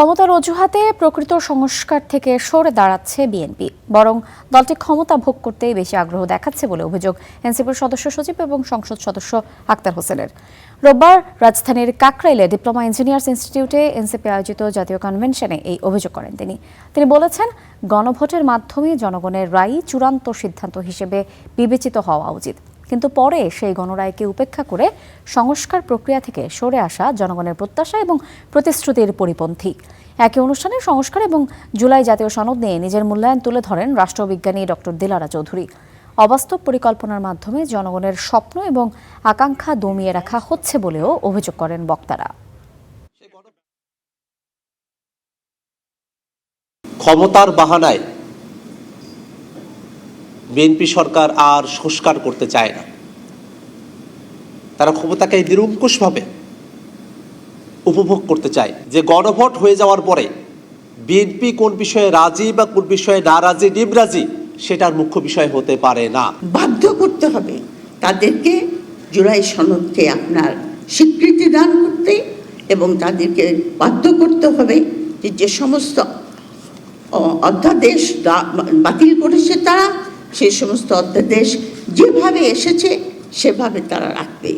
ক্ষমতার অজুহাতে প্রকৃত সংস্কার থেকে সরে দাঁড়াচ্ছে বিএনপি, বরং দলটি ক্ষমতা ভোগ করতেই বেশি আগ্রহ দেখাচ্ছে বলে অভিযোগ এনসিপির সদস্য সচিব এবং সংসদ সদস্য আক্তার হোসেনের। রোববার রাজধানীর কাকরাইলে ডিপ্লোমা ইঞ্জিনিয়ার্স ইনস্টিটিউটে এনসিপি আয়োজিত জাতীয় কনভেনশনে এই অভিযোগ করেন তিনি বলেছেন, গণভোটের মাধ্যমে জনগণের রায় চূড়ান্ত সিদ্ধান্ত হিসেবে বিবেচিত হওয়া উচিত, কিন্তু পরে সেই গণরায়কে উপেক্ষা করে সংস্কার প্রক্রিয়া থেকে সরে আসা জনগণের প্রত্যাশা এবং প্রতিশ্রুতির পরিপন্থী। একই অনুষ্ঠানে সংস্কার এবং জুলাই জাতীয় সনদ নিয়ে নিজের মূল্যায়ন তুলে ধরেন রাষ্ট্রবিজ্ঞানী ডক্টর দিলারা চৌধুরী। অবাস্তব পরিকল্পনার মাধ্যমে জনগণের স্বপ্ন এবং আকাঙ্ক্ষা দমিয়ে রাখা হচ্ছে বলেও অভিযোগ করেন বক্তারা। ক্ষমতার বাহানায় বিএনপি সরকার আর সংস্কার করতে চায় না। তারা ক্ষমতাকে নিরঙ্কুশভাবে উপভোগ করতে চায়। যে গণভোট হয়ে যাওয়ার পরে বিএনপি কোন বিষয়ে রাজি বা কোন বিষয়ে নারাজি নিমরাজি সেটার মুখ্য বিষয় হতে পারে না। বাধ্য করতে হবে তাদেরকে জুলাই সনদকে আপনার স্বীকৃতি দান করতে, এবং তাদেরকে বাধ্য করতে হবে যে সমস্ত অধ্যাদেশ বাতিল করেছে তারা সেই সমস্ত অধ্যাদেশ যেভাবে এসেছে সেভাবে তারা রাখবে।